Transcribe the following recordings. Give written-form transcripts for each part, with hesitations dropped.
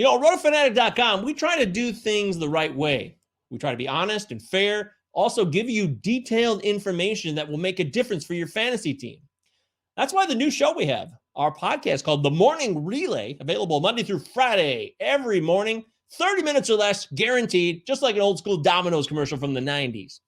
On Rotofanatic.com, we try to do things the right way. We try to be honest and fair, also give you detailed information that will make a difference for your fantasy team. That's why the new show we have, our podcast called The Morning Relay, available Monday through Friday, every morning, 30 minutes or less, guaranteed, just like an old school Domino's commercial from the 90s.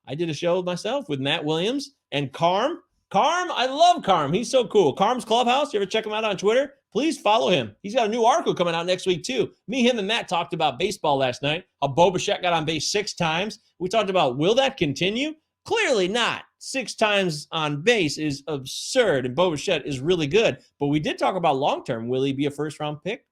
I did a show myself with Matt Williams and Carm. I love Carm. He's so cool. Carm's Clubhouse. You ever check him out on Twitter? Please follow him. He's got a new article coming out next week, too. Me, him, and Matt talked about baseball last night, how Bo Bichette got on base 6 times. We talked about, will that continue? Clearly not. 6 times on base is absurd, and Bo Bichette is really good. But we did talk about long-term. Will he be a first-round pick?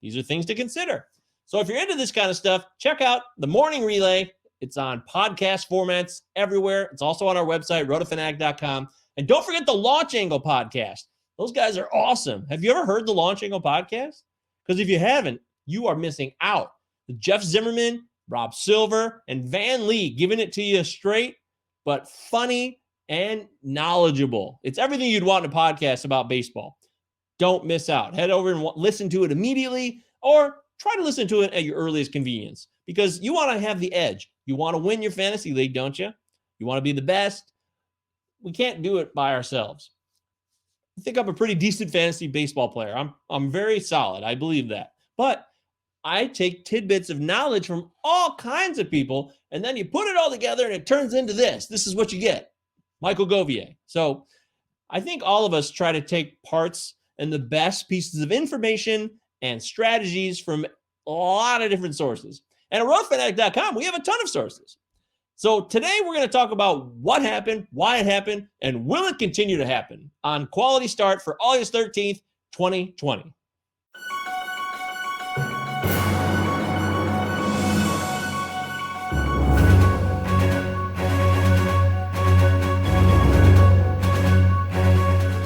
These are things to consider. So if you're into this kind of stuff, check out The Morning Relay. It's on podcast formats everywhere. It's also on our website, rotofanatic.com. And don't forget the Launch Angle podcast. Those guys are awesome. Have you ever heard the Launch Angle podcast? Because if you haven't, you are missing out. Jeff Zimmerman, Rob Silver, and Van Lee giving it to you straight, but funny and knowledgeable. It's everything you'd want in a podcast about baseball. Don't miss out. Head over and listen to it immediately, or try to listen to it at your earliest convenience, because you want to have the edge. You want to win your fantasy league, don't you? You want to be the best. We can't do it by ourselves. I think I'm a pretty decent fantasy baseball player. I'm very solid. I believe that. But I take tidbits of knowledge from all kinds of people, and then you put it all together and it turns into this. This is what you get. Michael Govier. So I think all of us try to take parts and the best pieces of information and strategies from a lot of different sources. And at rotofanatic.com, we have a ton of sources. So today we're going to talk about what happened, why it happened, and will it continue to happen on Quality Start for August 13th, 2020.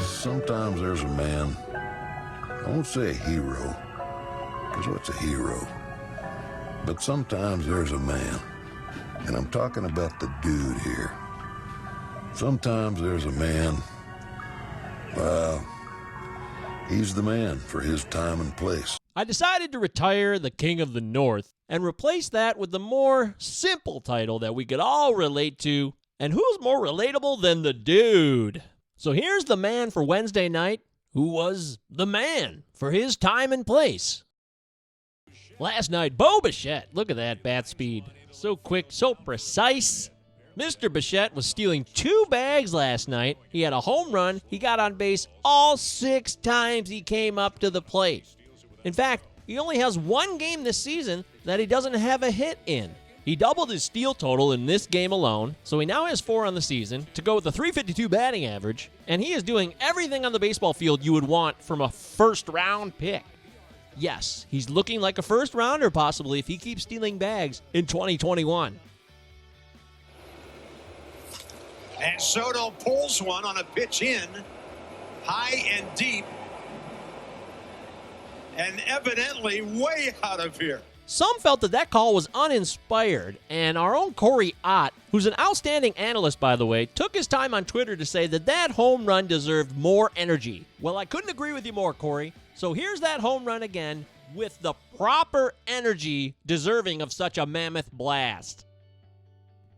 Sometimes there's a man, I won't say a hero, because what's a hero? But sometimes there's a man, and I'm talking about the dude here. Sometimes there's a man, well, he's the man for his time and place. I decided to retire the King of the North and replace that with the more simple title that we could all relate to. And who's more relatable than the dude? So here's the man for Wednesday night who was the man for his time and place. Last night, Bo Bichette. Look at that bat speed. So quick, so precise. Mr. Bichette was stealing 2 bags last night. He had a home run. He got on base all 6 times he came up to the plate. In fact, he only has 1 game this season that he doesn't have a hit in. He doubled his steal total in this game alone, so he now has 4 on the season to go with a .352 batting average, and he is doing everything on the baseball field you would want from a first-round pick. Yes, he's looking like a first-rounder possibly if he keeps stealing bags in 2021. And Soto pulls one on a pitch in, high and deep, and evidently way out of here. Some felt that call was uninspired, and our own Corey Ott, who's an outstanding analyst, by the way, took his time on Twitter to say that home run deserved more energy. Well, I couldn't agree with you more, Corey. So here's that home run again with the proper energy deserving of such a mammoth blast.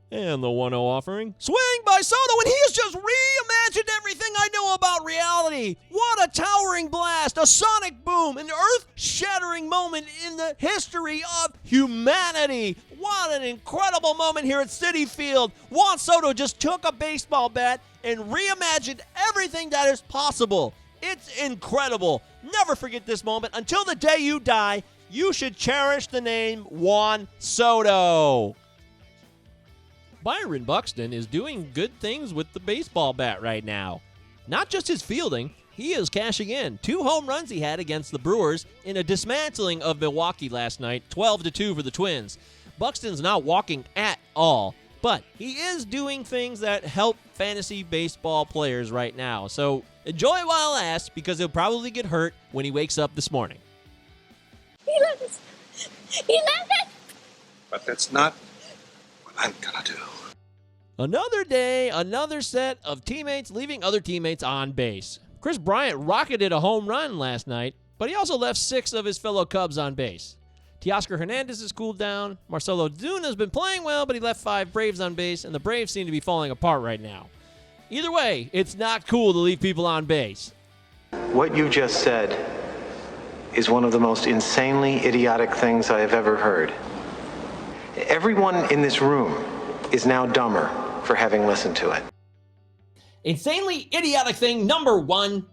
And the 1-0 offering. Swing by Soto, and he has just reimagined everything I know about reality. What a towering blast, a sonic boom, an earth-shattering moment in the history of humanity. What an incredible moment here at Citi Field. Juan Soto just took a baseball bat and reimagined everything that is possible. It's incredible. Never forget this moment. Until the day you die, you should cherish the name Juan Soto. Byron Buxton is doing good things with the baseball bat right now. Not just his fielding, he is cashing in. 2 home runs he had against the Brewers in a dismantling of Milwaukee last night, 12-2 for the Twins. Buxton's not walking at all, but he is doing things that help fantasy baseball players right now. So enjoy it while it lasts, because he'll probably get hurt when he wakes up this morning. He loves us. He loves us. But that's not what I'm gonna do. Another day, another set of teammates leaving other teammates on base. Chris Bryant rocketed a home run last night, but he also left 6 of his fellow Cubs on base. Teoscar Hernandez has cooled down. Marcelo Ozuna has been playing well, but he left 5 Braves on base, and the Braves seem to be falling apart right now. Either way, it's not cool to leave people on base. What you just said is one of the most insanely idiotic things I have ever heard. Everyone in this room is now dumber for having listened to it. Insanely idiotic thing number 1.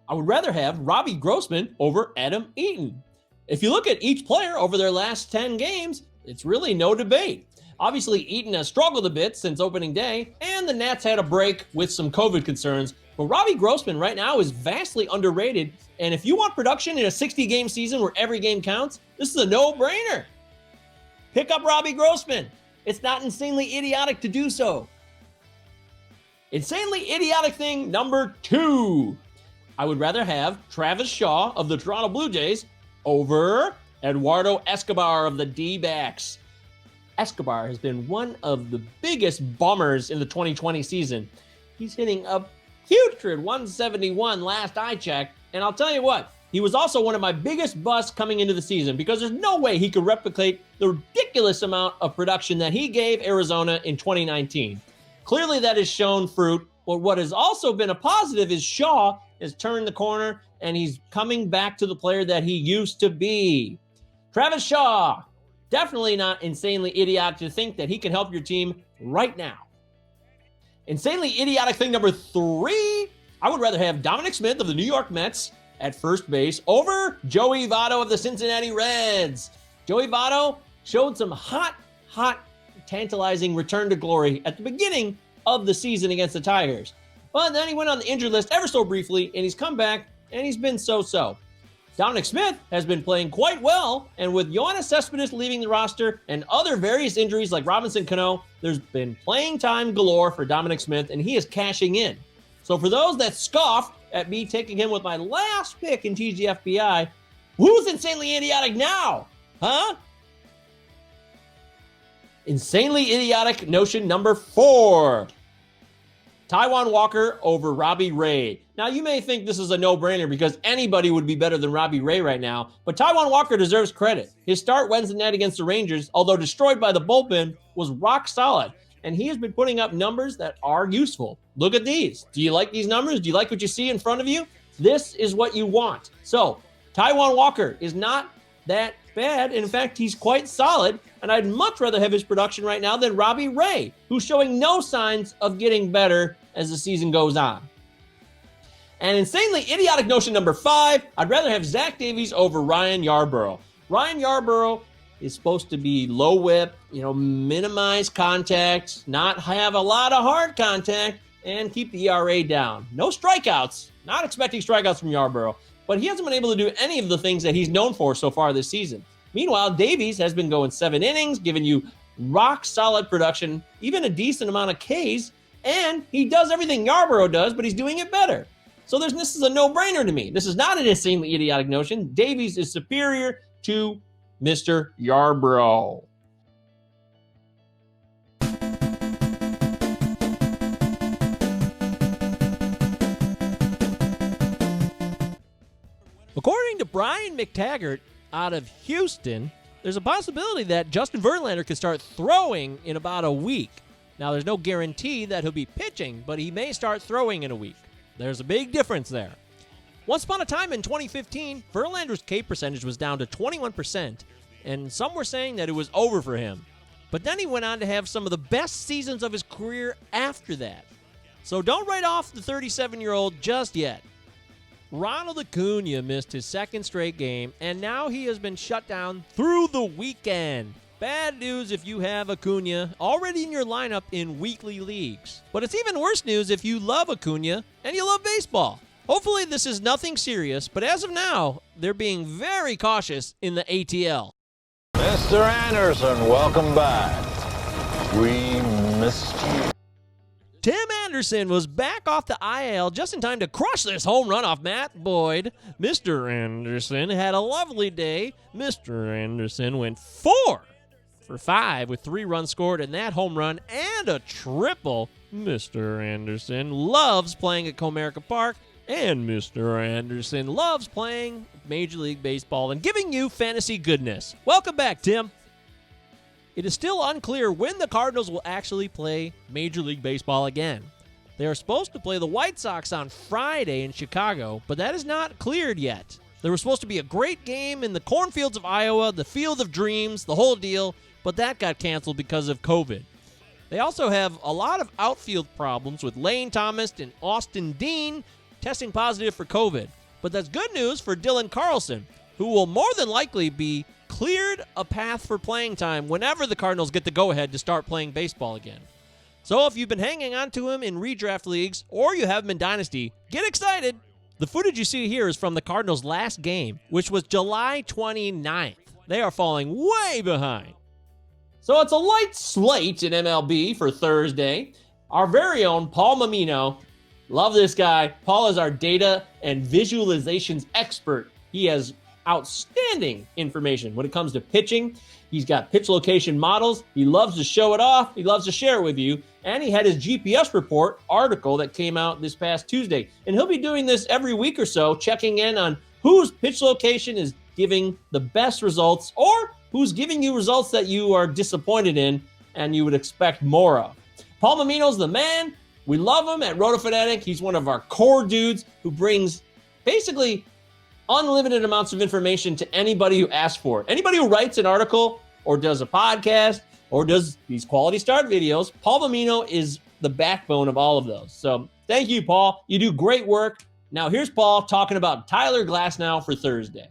I would rather have Robbie Grossman over Adam Eaton. If you look at each player over their last 10 games, it's really no debate. Obviously, Eaton has struggled a bit since opening day, and the Nats had a break with some COVID concerns. But Robbie Grossman right now is vastly underrated, and if you want production in a 60-game season where every game counts, this is a no-brainer. Pick up Robbie Grossman. It's not insanely idiotic to do so. Insanely idiotic thing number 2. I would rather have Travis Shaw of the Toronto Blue Jays over Eduardo Escobar of the D-backs. Escobar has been one of the biggest bummers in the 2020 season. He's hitting a putrid 171 last I checked, and I'll tell you what, he was also one of my biggest busts coming into the season because there's no way he could replicate the ridiculous amount of production that he gave Arizona in 2019. Clearly that has shown fruit, but what has also been a positive is Shaw has turned the corner and he's coming back to the player that he used to be. Travis Shaw, definitely not insanely idiotic to think that he can help your team right now. Insanely idiotic thing number 3, I would rather have Dominic Smith of the New York Mets at first base over Joey Votto of the Cincinnati Reds. Joey Votto showed some hot, tantalizing return to glory at the beginning of the season against the Tigers. But then he went on the injured list ever so briefly, and he's come back, and he's been so-so. Dominic Smith has been playing quite well, and with Yoenis Cespedes leaving the roster and other various injuries like Robinson Cano, there's been playing time galore for Dominic Smith, and he is cashing in. So for those that scoff at me taking him with my last pick in TGFBI, who's insanely idiotic now? Huh? Insanely idiotic notion number 4. Taijuan Walker over Robbie Ray. Now, you may think this is a no-brainer because anybody would be better than Robbie Ray right now, but Taijuan Walker deserves credit. His start Wednesday night against the Rangers, although destroyed by the bullpen, was rock solid, and he has been putting up numbers that are useful. Look at these. Do you like these numbers? Do you like what you see in front of you? This is what you want. So, Taijuan Walker is not that bad. In fact, he's quite solid, and I'd much rather have his production right now than Robbie Ray, who's showing no signs of getting better as the season goes on. And insanely idiotic notion number 5, I'd rather have Zach Davies over Ryan Yarbrough. Ryan Yarbrough is supposed to be low whip, minimize contact, not have a lot of hard contact, and keep the ERA down. No strikeouts, not expecting strikeouts from Yarbrough, but he hasn't been able to do any of the things that he's known for so far this season. Meanwhile, Davies has been going 7 innings, giving you rock solid production, even a decent amount of Ks, and he does everything Yarbrough does, but he's doing it better. So this is a no-brainer to me. This is not an insanely idiotic notion. Davies is superior to Mr. Yarbrough. According to Brian McTaggart out of Houston, there's a possibility that Justin Verlander could start throwing in about a week. Now, there's no guarantee that he'll be pitching, but he may start throwing in a week. There's a big difference there. Once upon a time in 2015, Verlander's K percentage was down to 21%, and some were saying that it was over for him. But then he went on to have some of the best seasons of his career after that. So don't write off the 37-year-old just yet. Ronald Acuna missed his second straight game, and now he has been shut down through the weekend. Bad news if you have Acuna already in your lineup in weekly leagues. But it's even worse news if you love Acuna and you love baseball. Hopefully this is nothing serious, but as of now, they're being very cautious in the ATL. Mr. Anderson, welcome back. We missed you. Tim Anderson was back off the IL just in time to crush this home run off Matt Boyd. Mr. Anderson had a lovely day. Mr. Anderson went 4 for 5 with 3 runs scored in that home run and a triple. Mr. Anderson loves playing at Comerica Park, And Mr. Anderson loves playing Major League Baseball and giving you fantasy goodness. Welcome back, Tim. It is still unclear when the Cardinals will actually play Major League Baseball again. They are supposed to play the White Sox on Friday in Chicago, but that is not cleared yet. There was supposed to be a great game in the cornfields of Iowa, the Field of Dreams, the whole deal, but that got canceled because of COVID. They also have a lot of outfield problems with Lane Thomas and Austin Dean testing positive for COVID. But that's good news for Dylan Carlson, who will more than likely be cleared a path for playing time whenever the Cardinals get the go-ahead to start playing baseball again. So if you've been hanging on to him in redraft leagues or you have him in Dynasty, get excited. The footage you see here is from the Cardinals' last game, which was July 29th. They are falling way behind. So it's a light slate in MLB for Thursday. Our very own Paul Mammino. Love this guy. Paul is our data and visualizations expert. He has outstanding information when it comes to pitching. He's got pitch location models. He loves to show it off. He loves to share it with you. And he had his GPS report article that came out this past Tuesday. And he'll be doing this every week or so, checking in on whose pitch location is giving the best results or who's giving you results that you are disappointed in and you would expect more of. Paul Mammino's the man. We love him at Rotofanatic. He's one of our core dudes who brings basically unlimited amounts of information to anybody who asks for it. Anybody who writes an article or does a podcast or does these quality start videos, Paul Mammino is the backbone of all of those. So thank you, Paul. You do great work. Now here's Paul talking about Tyler Glasnow for Thursday.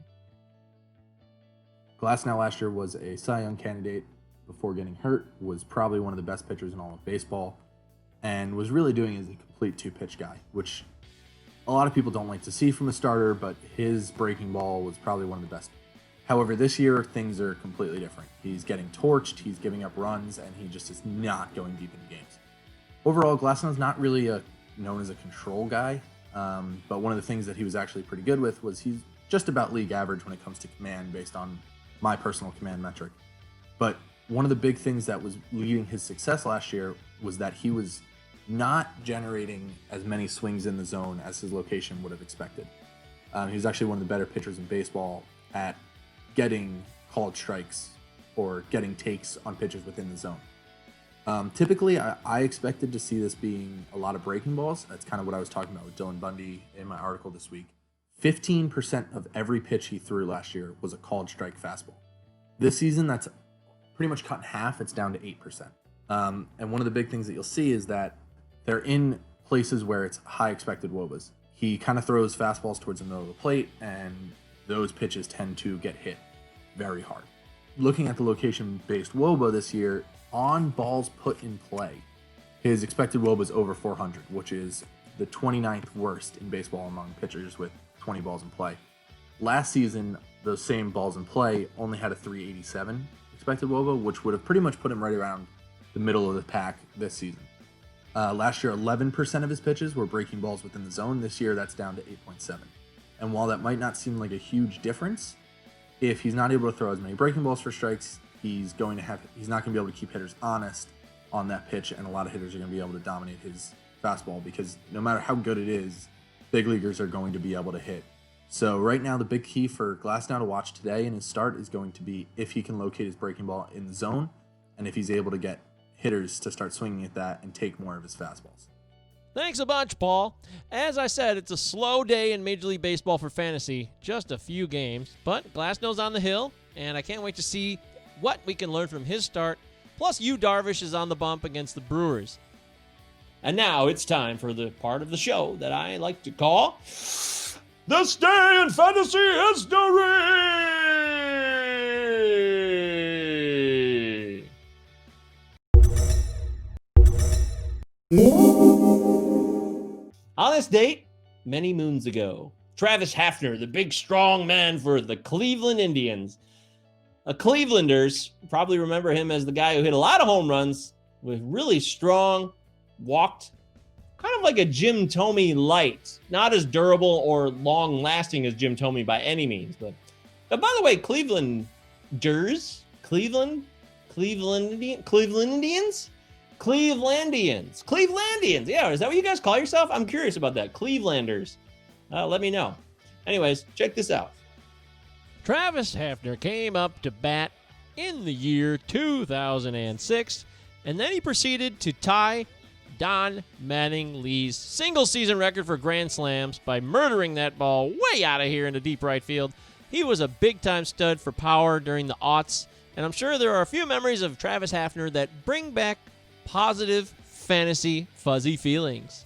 Glasnow last year was a Cy Young candidate before getting hurt, was probably one of the best pitchers in all of baseball, and was really doing as a complete two-pitch guy, which a lot of people don't like to see from a starter, but his breaking ball was probably one of the best. However, this year, things are completely different. He's getting torched, he's giving up runs, and he just is not going deep into games. Overall, Glasnow's not really known as a control guy, but one of the things that he was actually pretty good with was he's just about league average when it comes to command based on my personal command metric. But one of the big things that was leading his success last year was that he was not generating as many swings in the zone as his location would have expected. He was actually one of the better pitchers in baseball at getting called strikes or getting takes on pitches within the zone. Typically, I expected to see this being a lot of breaking balls. That's kind of what I was talking about with Dylan Bundy in my article this week. 15% of every pitch he threw last year was a called strike fastball. This season, that's pretty much cut in half. It's down to 8%. And one of the big things that you'll see is that they're in places where it's high expected wobas. He kind of throws fastballs towards the middle of the plate, and those pitches tend to get hit very hard. Looking at the location-based woba this year, on balls put in play, his expected woba is over 400, which is the 29th worst in baseball among pitchers with 20 balls in play. Last season, those same balls in play only had a 387 expected woba, which would have pretty much put him right around the middle of the pack this season. Last year, 11% of his pitches were breaking balls within the zone. This year, that's down to 8.7. And while that might not seem like a huge difference, if he's not able to throw as many breaking balls for strikes, he's not going to be able to keep hitters honest on that pitch, and a lot of hitters are going to be able to dominate his fastball because no matter how good it is, big leaguers are going to be able to hit. So right now, the big key for Glasnow to watch today in his start is going to be if he can locate his breaking ball in the zone and if he's able to get hitters to start swinging at that and take more of his fastballs. Thanks a bunch, Paul. As I said, it's a slow day in Major League Baseball for fantasy. Just a few games, but Glasnow's on the hill, and I can't wait to see what we can learn from his start. Plus, Yu Darvish is on the bump against the Brewers. And now it's time for the part of the show that I like to call This Day in Fantasy History! On this date, many moons ago, Travis Hafner, the big strong man for the Cleveland Indians. Clevelanders probably remember him as the guy who hit a lot of home runs, was really strong, walked kind of like a Jim Thome light, not as durable or long-lasting as Jim Thome by any means. But by the way, Cleveland Indians? Yeah, is that what you guys call yourself? I'm curious about that. Clevelanders. let me know. Anyways, check this out. Travis Hafner came up to bat in the year 2006, and then he proceeded to tie Don Mattingly's single-season record for grand slams by murdering that ball way out of here into deep right field. He was a big-time stud for power during the aughts, and I'm sure there are a few memories of Travis Hafner that bring back positive fantasy fuzzy feelings.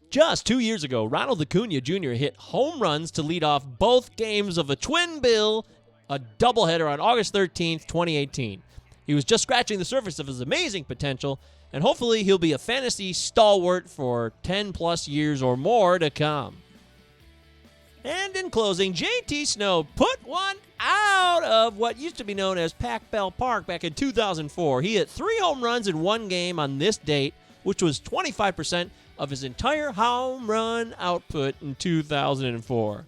Just 2 years ago, Ronald Acuna Jr. hit home runs to lead off both games of a twin bill, a doubleheader on August 13th, 2018. He was just scratching the surface of his amazing potential, and hopefully he'll be a fantasy stalwart for 10-plus years or more to come. And in closing, JT Snow put one out of what used to be known as Pac Bell Park back in 2004. He hit 3 home runs in one game on this date, which was 25% of his entire home run output in 2004.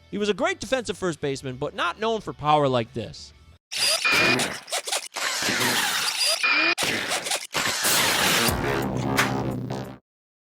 He was a great defensive first baseman, but not known for power like this.